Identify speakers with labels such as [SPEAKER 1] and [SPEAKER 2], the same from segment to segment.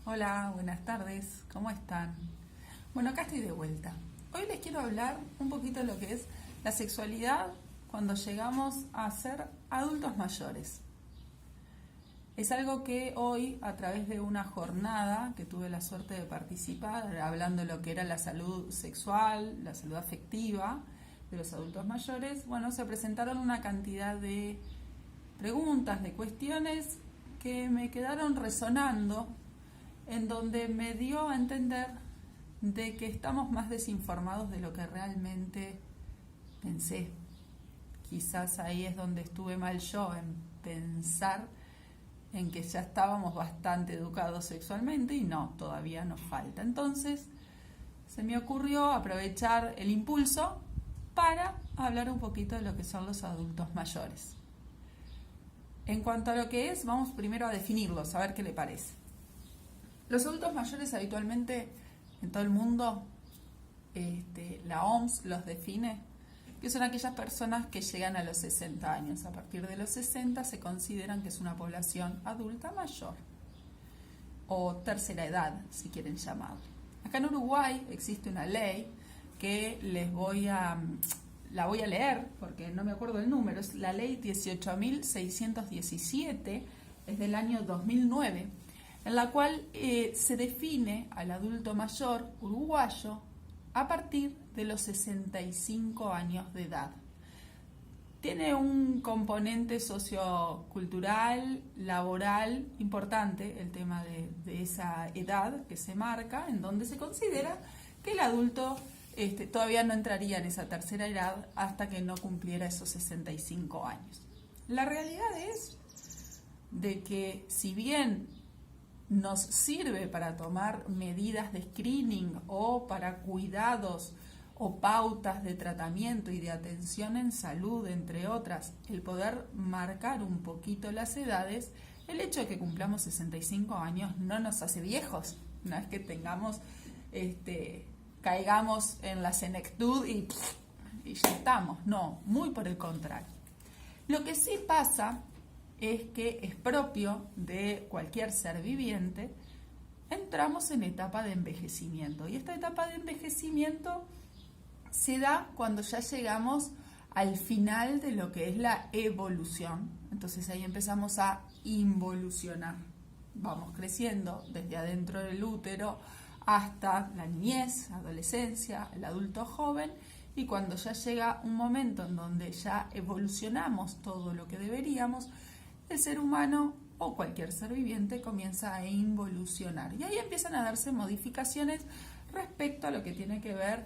[SPEAKER 1] Hola, buenas tardes, ¿cómo están? Bueno, acá estoy de vuelta. Hoy les quiero hablar un poquito de lo que es la sexualidad cuando llegamos a ser adultos mayores. Es algo que hoy, a través de una jornada que tuve la suerte de participar, hablando de lo que era la salud sexual, la salud afectiva de los adultos mayores, bueno, se presentaron una cantidad de preguntas, de cuestiones que me quedaron resonando, en donde me dio a entender de que estamos más desinformados de lo que realmente pensé. Quizás ahí es donde estuve mal yo, en pensar en que ya estábamos bastante educados sexualmente y no, todavía nos falta. Entonces se me ocurrió aprovechar el impulso para hablar un poquito de lo que son los adultos mayores. En cuanto a lo que es, vamos primero a definirlos, a ver qué le parece. Los adultos mayores habitualmente en todo el mundo, la OMS los define, que son aquellas personas que llegan a los 60 años. A partir de los 60 se consideran que es una población adulta mayor, o tercera edad, si quieren llamarlo. Acá en Uruguay existe una ley que la voy a leer porque no me acuerdo el número, es la ley 18.617, es del año 2009, en la cual se define al adulto mayor uruguayo a partir de los 65 años de edad. Tiene un componente sociocultural, laboral importante, el tema de esa edad que se marca, en donde se considera que el adulto todavía no entraría en esa tercera edad hasta que no cumpliera esos 65 años. La realidad es de que si bien nos sirve para tomar medidas de screening o para cuidados o pautas de tratamiento y de atención en salud, entre otras, el poder marcar un poquito las edades, el hecho de que cumplamos 65 años no nos hace viejos. No es que caigamos en la senectud y ya estamos. No, muy por el contrario. Lo que sí pasa es que es propio de cualquier ser viviente, entramos en etapa de envejecimiento. Y esta etapa de envejecimiento se da cuando ya llegamos al final de lo que es la evolución. Entonces ahí empezamos a involucionar. Vamos creciendo desde adentro del útero hasta la niñez, adolescencia, el adulto joven, y cuando ya llega un momento en donde ya evolucionamos todo lo que deberíamos, el ser humano o cualquier ser viviente comienza a involucionar. Y ahí empiezan a darse modificaciones respecto a lo que tiene que ver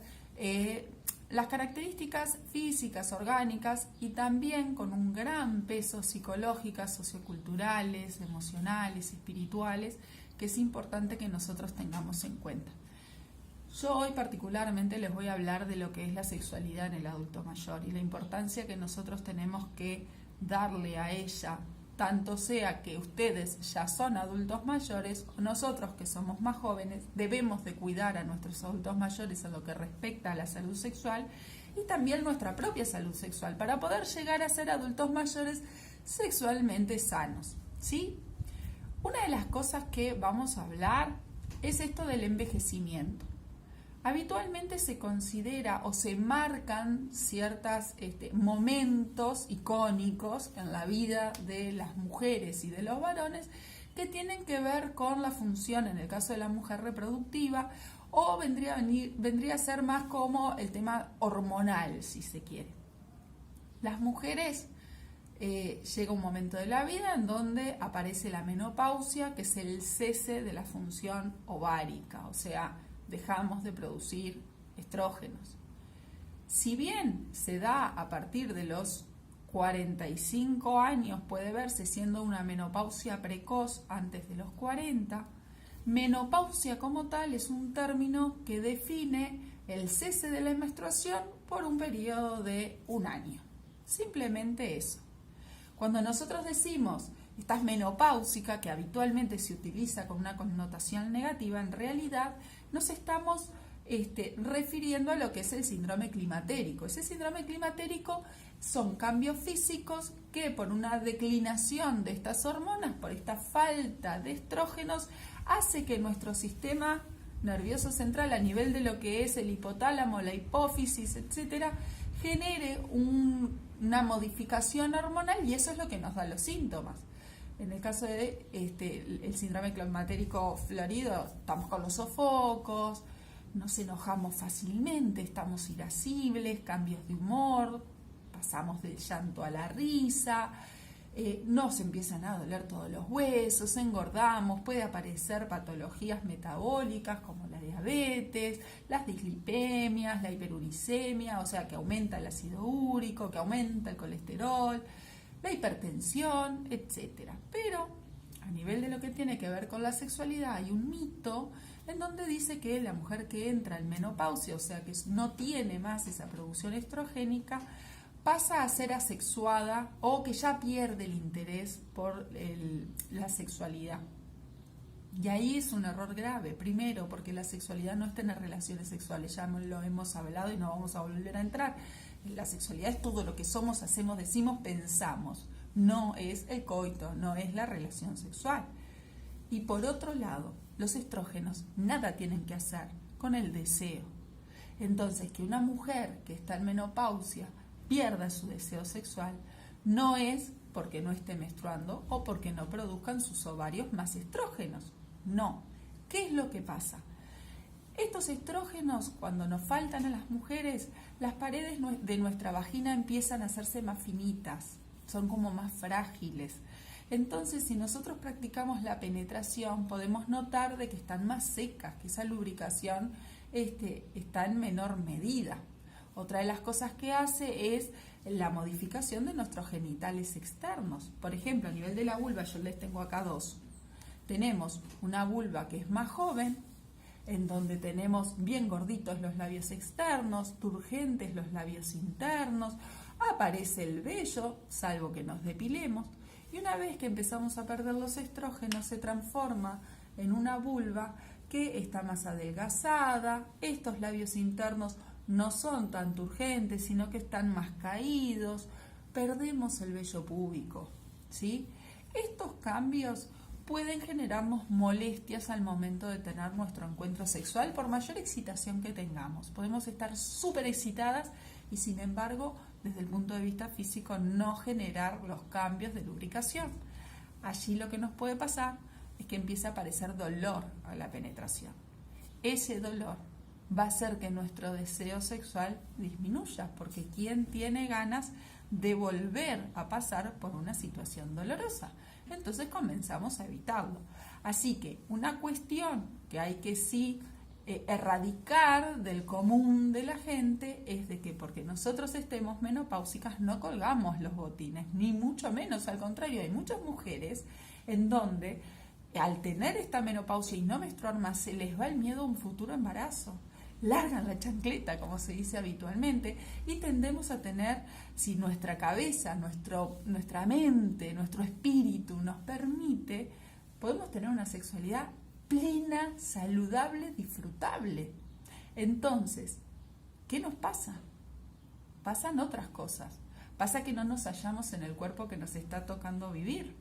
[SPEAKER 1] las características físicas, orgánicas, y también con un gran peso psicológicas, socioculturales, emocionales, espirituales, que es importante que nosotros tengamos en cuenta. Yo hoy particularmente les voy a hablar de lo que es la sexualidad en el adulto mayor y la importancia que nosotros tenemos que darle a ella, tanto sea que ustedes ya son adultos mayores o nosotros que somos más jóvenes, debemos de cuidar a nuestros adultos mayores en lo que respecta a la salud sexual y también nuestra propia salud sexual para poder llegar a ser adultos mayores sexualmente sanos, ¿sí? Una de las cosas que vamos a hablar es esto del envejecimiento. Habitualmente se considera o se marcan ciertos momentos icónicos en la vida de las mujeres y de los varones que tienen que ver con la función, en el caso de la mujer, reproductiva, o vendría a ser más como el tema hormonal, si se quiere. Las mujeres llega un momento de la vida en donde aparece la menopausia, que es el cese de la función ovárica, o sea, dejamos de producir estrógenos. Si bien se da a partir de los 45 años, puede verse siendo una menopausia precoz antes de los 40, menopausia como tal es un término que define el cese de la menstruación por un periodo de un año. Simplemente eso. Cuando nosotros decimos estás menopáusica, que habitualmente se utiliza con una connotación negativa, en realidad nos estamos refiriendo a lo que es el síndrome climatérico. Ese síndrome climatérico son cambios físicos que por una declinación de estas hormonas, por esta falta de estrógenos, hace que nuestro sistema nervioso central, a nivel de lo que es el hipotálamo, la hipófisis, etcétera, genere una modificación hormonal, y eso es lo que nos da los síntomas. En el caso de el síndrome climatérico florido, estamos con los sofocos, nos enojamos fácilmente, estamos irascibles, cambios de humor, pasamos del llanto a la risa, nos empiezan a doler todos los huesos, engordamos, puede aparecer patologías metabólicas como la diabetes, las dislipemias, la hiperuricemia, o sea que aumenta el ácido úrico, que aumenta el colesterol, la hipertensión, etc. Pero a nivel de lo que tiene que ver con la sexualidad hay un mito en donde dice que la mujer que entra en menopausia, o sea que no tiene más esa producción estrogénica, pasa a ser asexuada o que ya pierde el interés por la sexualidad. Y ahí es un error grave. Primero, porque la sexualidad no es tener relaciones sexuales, ya lo hemos hablado y no vamos a volver a entrar. La sexualidad es todo lo que somos, hacemos, decimos, pensamos. No es el coito, no es la relación sexual. Y por otro lado, los estrógenos nada tienen que hacer con el deseo. Entonces, que una mujer que está en menopausia pierda su deseo sexual no es porque no esté menstruando o porque no produzcan sus ovarios más estrógenos. No. ¿Qué es lo que pasa? Estos estrógenos, cuando nos faltan a las mujeres, las paredes de nuestra vagina empiezan a hacerse más finitas, son como más frágiles. Entonces, si nosotros practicamos la penetración, podemos notar de que están más secas, que esa lubricación está en menor medida. Otra de las cosas que hace es la modificación de nuestros genitales externos. Por ejemplo, a nivel de la vulva, yo les tengo acá dos. Tenemos una vulva que es más joven, en donde tenemos bien gorditos los labios externos, turgentes los labios internos, aparece el vello, salvo que nos depilemos, y una vez que empezamos a perder los estrógenos se transforma en una vulva que está más adelgazada, estos labios internos no son tan turgentes, sino que están más caídos, perdemos el vello púbico, ¿sí? Estos cambios pueden generarnos molestias al momento de tener nuestro encuentro sexual, por mayor excitación que tengamos. Podemos estar súper excitadas y, sin embargo, desde el punto de vista físico, no generar los cambios de lubricación. Allí lo que nos puede pasar es que empiece a aparecer dolor a la penetración. Ese dolor va a hacer que nuestro deseo sexual disminuya, porque ¿quién tiene ganas de volver a pasar por una situación dolorosa? Entonces comenzamos a evitarlo. Así que una cuestión que hay que sí erradicar del común de la gente es de que porque nosotros estemos menopáusicas no colgamos los botines, ni mucho menos, al contrario, hay muchas mujeres en donde al tener esta menopausia y no menstruar más se les va el miedo a un futuro embarazo. Largan la chancleta, como se dice habitualmente, y tendemos a tener, si nuestra cabeza, nuestra mente, nuestro espíritu nos permite, podemos tener una sexualidad plena, saludable, disfrutable. Entonces, ¿qué nos pasa? Pasan otras cosas. Pasa que no nos hallamos en el cuerpo que nos está tocando vivir.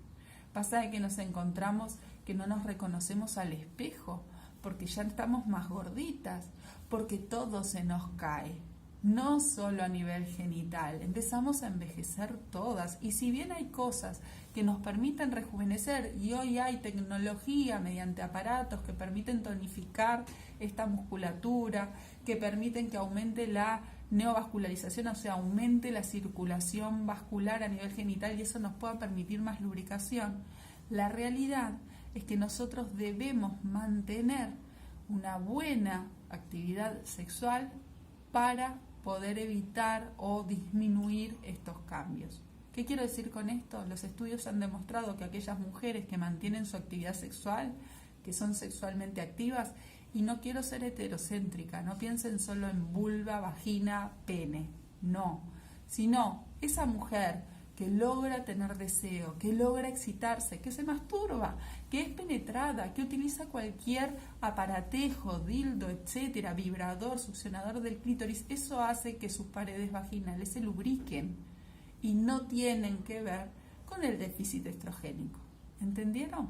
[SPEAKER 1] Pasa que nos encontramos que no nos reconocemos al espejo, porque ya estamos más gorditas, porque todo se nos cae, no solo a nivel genital, empezamos a envejecer todas, y si bien hay cosas que nos permiten rejuvenecer, y hoy hay tecnología mediante aparatos que permiten tonificar esta musculatura, que permiten que aumente la neovascularización, o sea, aumente la circulación vascular a nivel genital y eso nos pueda permitir más lubricación, la realidad es que nosotros debemos mantener una buena actividad sexual para poder evitar o disminuir estos cambios. ¿Qué quiero decir con esto? Los estudios han demostrado que aquellas mujeres que mantienen su actividad sexual, que son sexualmente activas, y no quiero ser heterocéntrica, no piensen solo en vulva, vagina, pene, no, sino esa mujer que logra tener deseo, que logra excitarse, que se masturba, que es penetrada, que utiliza cualquier aparatejo, dildo, etcétera, vibrador, succionador del clítoris, eso hace que sus paredes vaginales se lubriquen y no tienen que ver con el déficit estrogénico. ¿Entendieron?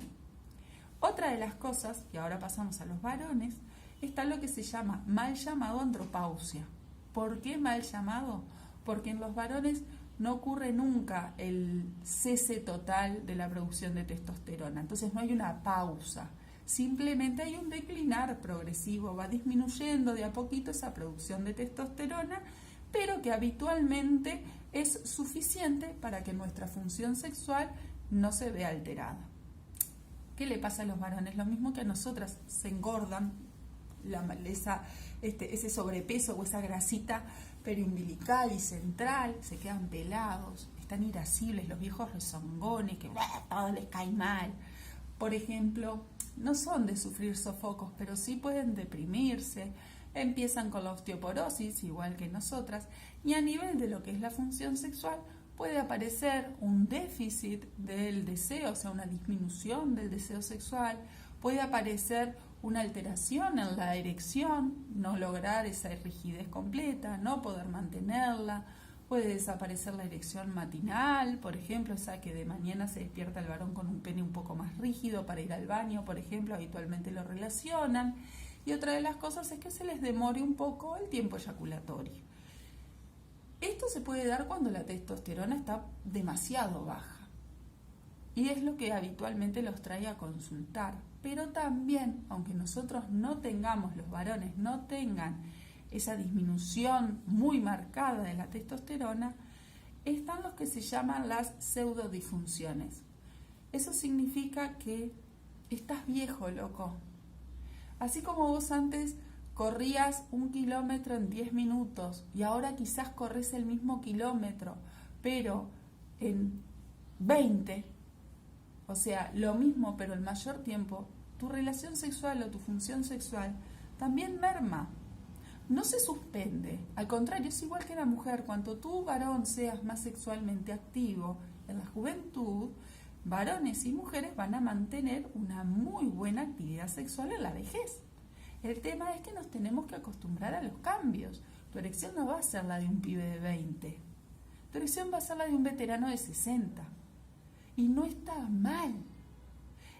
[SPEAKER 1] Otra de las cosas, y ahora pasamos a los varones, está lo que se llama mal llamado andropausia. ¿Por qué mal llamado? Porque en los varones no ocurre nunca el cese total de la producción de testosterona, entonces no hay una pausa, simplemente hay un declinar progresivo, va disminuyendo de a poquito esa producción de testosterona, pero que habitualmente es suficiente para que nuestra función sexual no se vea alterada. ¿Qué le pasa a los varones? Lo mismo que a nosotras, se engordan, ese sobrepeso o esa grasita periumbilical y central, se quedan pelados, están irascibles, los viejos rezongones, que todo les cae mal. Por ejemplo, no son de sufrir sofocos, pero sí pueden deprimirse, empiezan con la osteoporosis, igual que nosotras, y a nivel de lo que es la función sexual, puede aparecer un déficit del deseo, o sea, una disminución del deseo sexual, puede aparecer una alteración en la erección, no lograr esa rigidez completa, no poder mantenerla, puede desaparecer la erección matinal, por ejemplo, esa que de mañana se despierta el varón con un pene un poco más rígido para ir al baño, por ejemplo, habitualmente lo relacionan, y otra de las cosas es que se les demore un poco el tiempo eyaculatorio. Esto se puede dar cuando la testosterona está demasiado baja. Y es lo que habitualmente los trae a consultar. Pero también, aunque nosotros no tengamos, los varones no tengan esa disminución muy marcada de la testosterona, están los que se llaman las pseudodisfunciones. Eso significa que estás viejo, loco. Así como vos antes corrías 1 kilómetro en 10 minutos y ahora quizás corres el mismo kilómetro, pero en 20, o sea, lo mismo pero en mayor tiempo, tu relación sexual o tu función sexual también merma. No se suspende, al contrario, es igual que la mujer. Cuanto tú, varón, seas más sexualmente activo en la juventud, varones y mujeres van a mantener una muy buena actividad sexual en la vejez. El tema es que nos tenemos que acostumbrar a los cambios. Tu erección no va a ser la de un pibe de 20. Tu erección va a ser la de un veterano de 60. Y no está mal.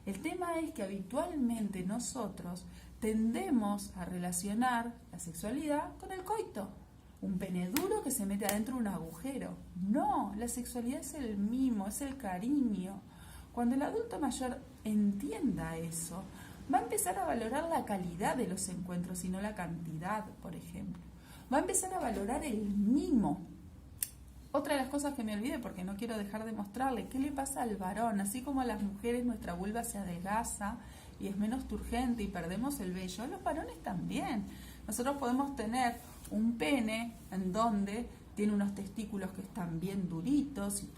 [SPEAKER 1] El tema es que habitualmente nosotros tendemos a relacionar la sexualidad con el coito. Un pene duro que se mete adentro de un agujero. No, la sexualidad es el mimo, es el cariño. Cuando el adulto mayor entienda eso, va a empezar a valorar la calidad de los encuentros y no la cantidad, por ejemplo. Va a empezar a valorar el mimo. Otra de las cosas que me olvidé, porque no quiero dejar de mostrarle, ¿qué le pasa al varón? Así como a las mujeres nuestra vulva se adelgaza y es menos turgente y perdemos el vello, a los varones también. Nosotros podemos tener un pene en donde tiene unos testículos que están bien duritos, y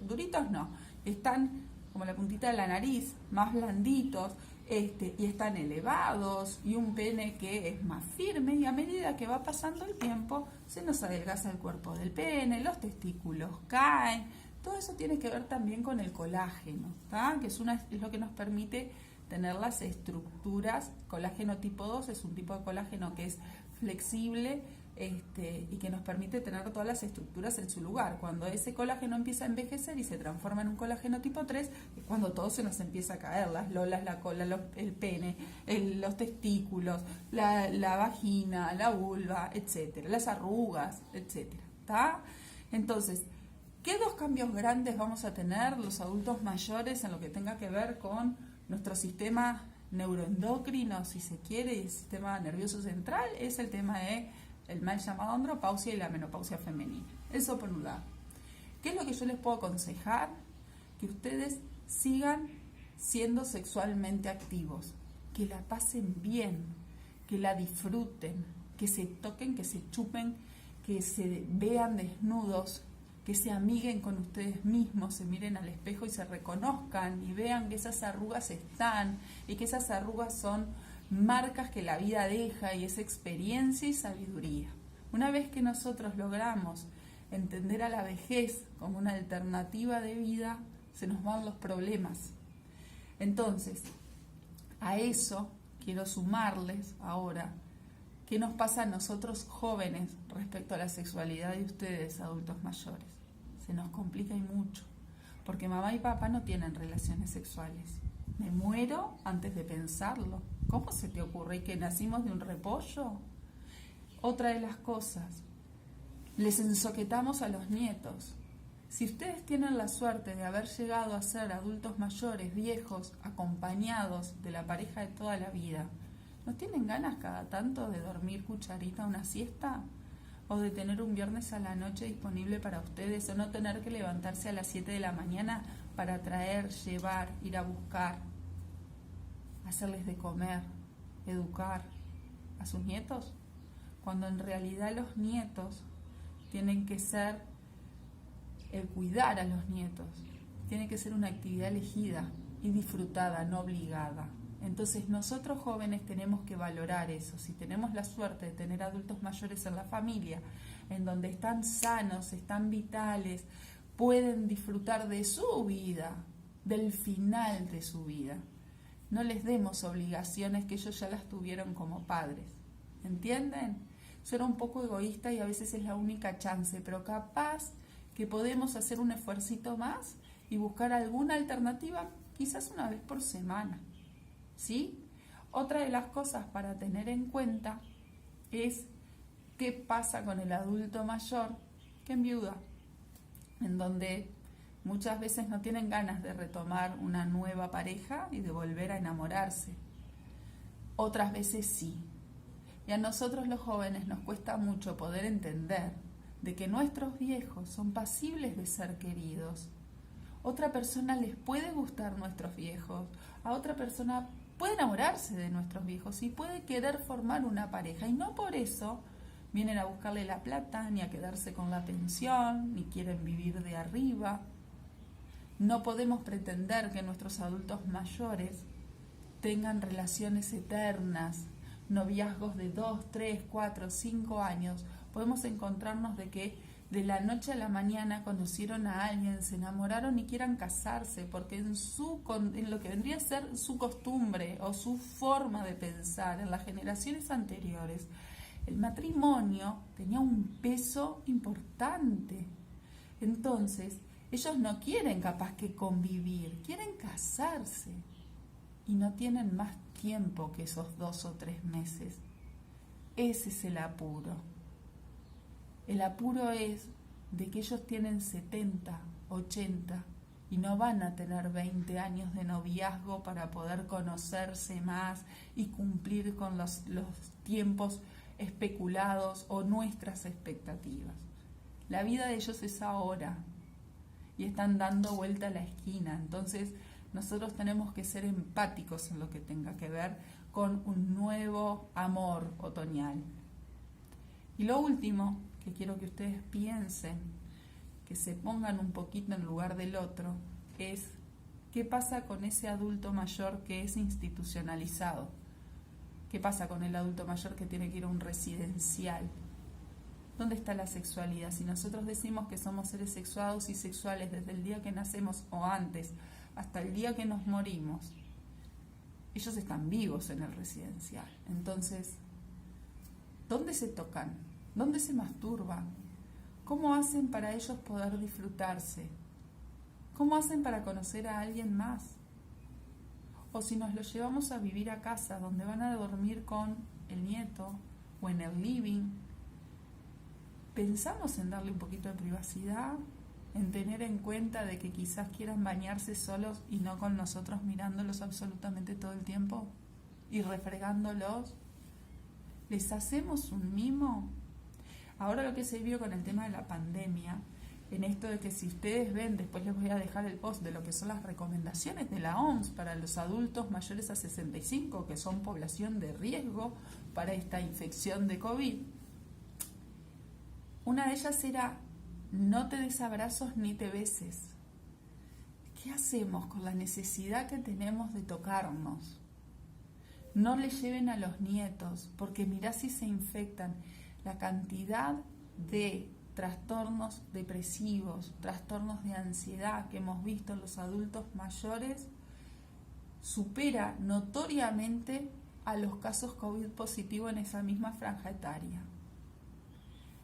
[SPEAKER 1] duritos no, están como la puntita de la nariz, más blanditos, y están elevados, y un pene que es más firme, y a medida que va pasando el tiempo se nos adelgaza el cuerpo del pene, los testículos caen. Todo eso tiene que ver también con el colágeno, ¿tá? Que es lo que nos permite tener las estructuras. Colágeno tipo 2 es un tipo de colágeno que es flexible, y que nos permite tener todas las estructuras en su lugar. Cuando ese colágeno empieza a envejecer y se transforma en un colágeno tipo 3, es cuando todo se nos empieza a caer, las lolas, la cola, el pene, los testículos, la vagina, la vulva, etcétera, las arrugas, etcétera, ¿tá? Entonces, ¿qué dos cambios grandes vamos a tener los adultos mayores en lo que tenga que ver con nuestro sistema neuroendocrino, si se quiere, y el sistema nervioso central? Es el tema de el mal llamado andropausia y la menopausia femenina. Eso por un lado. ¿Qué es lo que yo les puedo aconsejar? Que ustedes sigan siendo sexualmente activos, que la pasen bien, que la disfruten, que se toquen, que se chupen, que se vean desnudos, que se amiguen con ustedes mismos, se miren al espejo y se reconozcan y vean que esas arrugas están y que esas arrugas son marcas que la vida deja y es experiencia y sabiduría. Una vez que nosotros logramos entender a la vejez como una alternativa de vida, se nos van los problemas. Entonces, a eso quiero sumarles ahora qué nos pasa a nosotros jóvenes respecto a la sexualidad de ustedes, adultos mayores. Se nos complica y mucho, porque mamá y papá no tienen relaciones sexuales. Me muero antes de pensarlo. ¿Cómo se te ocurre que nacimos de un repollo? Otra de las cosas, les ensoquetamos a los nietos. Si ustedes tienen la suerte de haber llegado a ser adultos mayores, viejos, acompañados de la pareja de toda la vida, ¿no tienen ganas cada tanto de dormir cucharita una siesta? ¿O de tener un viernes a la noche disponible para ustedes? ¿O no tener que levantarse a las 7 de la mañana para traer, llevar, ir a buscar, hacerles de comer, educar a sus nietos? Cuando en realidad los nietos tienen que ser el cuidar a los nietos. Tiene que ser una actividad elegida y disfrutada, no obligada. Entonces nosotros jóvenes tenemos que valorar eso. Si tenemos la suerte de tener adultos mayores en la familia, en donde están sanos, están vitales, pueden disfrutar de su vida, del final de su vida. No les demos obligaciones que ellos ya las tuvieron como padres. ¿Entienden? Suena un poco egoísta y a veces es la única chance, pero capaz que podemos hacer un esfuercito más y buscar alguna alternativa, quizás una vez por semana. ¿Sí? Otra de las cosas para tener en cuenta es qué pasa con el adulto mayor que enviuda, en donde muchas veces no tienen ganas de retomar una nueva pareja y de volver a enamorarse. Otras veces sí. Y a nosotros los jóvenes nos cuesta mucho poder entender de que nuestros viejos son pasibles de ser queridos. Otra persona les puede gustar nuestros viejos, a otra persona puede enamorarse de nuestros viejos y puede querer formar una pareja, y no por eso vienen a buscarle la plata, ni a quedarse con la pensión, ni quieren vivir de arriba. No podemos pretender que nuestros adultos mayores tengan relaciones eternas, noviazgos de 2, 3, 4, 5 años. Podemos encontrarnos de que de la noche a la mañana conocieron a alguien, se enamoraron y quieran casarse, porque en lo que vendría a ser su costumbre o su forma de pensar en las generaciones anteriores, el matrimonio tenía un peso importante. Entonces, ellos no quieren capaz que convivir, quieren casarse y no tienen más tiempo que esos 2 o 3 meses. Ese es el apuro. El apuro es de que ellos tienen 70, 80 y no van a tener 20 años de noviazgo para poder conocerse más y cumplir con los tiempos especulados o nuestras expectativas. La vida de ellos es ahora y están dando vuelta a la esquina. Entonces nosotros tenemos que ser empáticos en lo que tenga que ver con un nuevo amor otoñal. Y lo último que quiero que ustedes piensen, que se pongan un poquito en lugar del otro, es qué pasa con ese adulto mayor que es institucionalizado. ¿Qué pasa con el adulto mayor que tiene que ir a un residencial? ¿Dónde está la sexualidad? Si nosotros decimos que somos seres sexuados y sexuales desde el día que nacemos o antes, hasta el día que nos morimos, ellos están vivos en el residencial. Entonces, ¿dónde se tocan? ¿Dónde se masturban? ¿Cómo hacen para ellos poder disfrutarse? ¿Cómo hacen para conocer a alguien más? O si nos los llevamos a vivir a casa, donde van a dormir con el nieto o en el living, ¿pensamos en darle un poquito de privacidad? ¿En tener en cuenta de que quizás quieran bañarse solos y no con nosotros mirándolos absolutamente todo el tiempo y refregándolos? ¿Les hacemos un mimo? Ahora lo que se vio con el tema de la pandemia, en esto de que si ustedes ven, después les voy a dejar el post de lo que son las recomendaciones de la OMS para los adultos mayores a 65, que son población de riesgo para esta infección de COVID. Una de ellas era: no te des abrazos ni te beses. ¿Qué hacemos con la necesidad que tenemos de tocarnos? No le lleven a los nietos, porque mirá si se infectan. La cantidad de trastornos depresivos, trastornos de ansiedad que hemos visto en los adultos mayores supera notoriamente a los casos COVID positivo en esa misma franja etaria.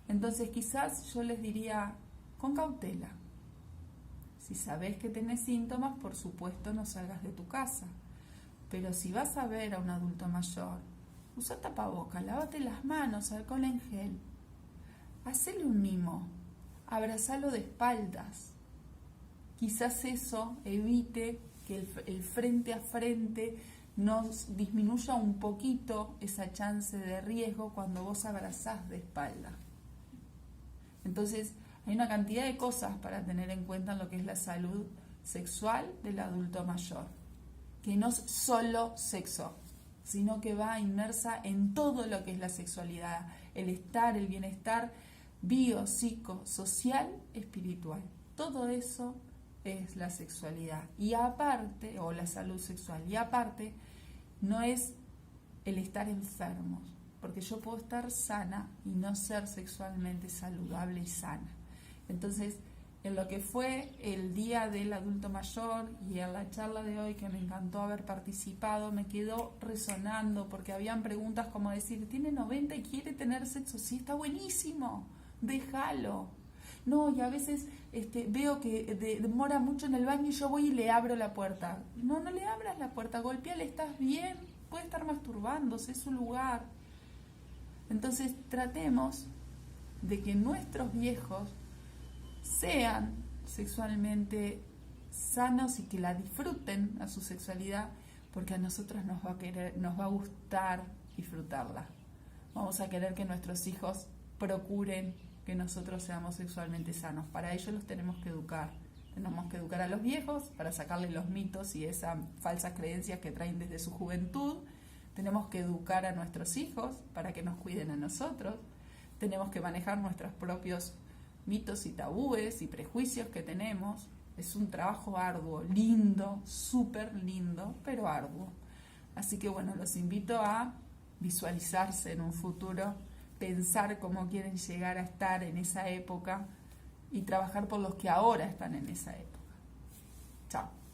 [SPEAKER 1] Entonces quizás yo les diría, con cautela, si sabes que tenés síntomas, por supuesto no salgas de tu casa, pero si vas a ver a un adulto mayor, usa tapabocas, lávate las manos, alcohol en gel, hacele un mimo, abrazalo de espaldas, quizás eso evite que el frente a frente nos disminuya un poquito esa chance de riesgo cuando vos abrazás de espalda. Entonces, hay una cantidad de cosas para tener en cuenta en lo que es la salud sexual del adulto mayor, que no es solo sexo, sino que va inmersa en todo lo que es la sexualidad, el estar, el bienestar bio, psico, social, espiritual. Todo eso es la sexualidad. Y aparte, o la salud sexual, y aparte, no es el estar enfermos, porque yo puedo estar sana y no ser sexualmente saludable y sana. Entonces, en lo que fue el Día del Adulto Mayor y en la charla de hoy, que me encantó haber participado, me quedó resonando porque habían preguntas como decir, tiene 90 y quiere tener sexo, sí, está buenísimo, déjalo. No, y a veces veo que demora mucho en el baño y yo voy y le abro la puerta. No, no le abras la puerta, golpeale, estás bien, puede estar masturbándose, es su lugar. Entonces tratemos de que nuestros viejos sean sexualmente sanos y que la disfruten a su sexualidad, porque a nosotros nos va a gustar disfrutarla. Vamos a querer que nuestros hijos procuren que nosotros seamos sexualmente sanos. Para ello los tenemos que educar. Tenemos que educar a los viejos para sacarles los mitos y esas falsas creencias que traen desde su juventud. Tenemos que educar a nuestros hijos para que nos cuiden a nosotros. Tenemos que manejar nuestros propios mitos y tabúes y prejuicios que tenemos. Es un trabajo arduo, lindo, súper lindo, pero arduo. Así que bueno, los invito a visualizarse en un futuro, pensar cómo quieren llegar a estar en esa época y trabajar por los que ahora están en esa época. Chao.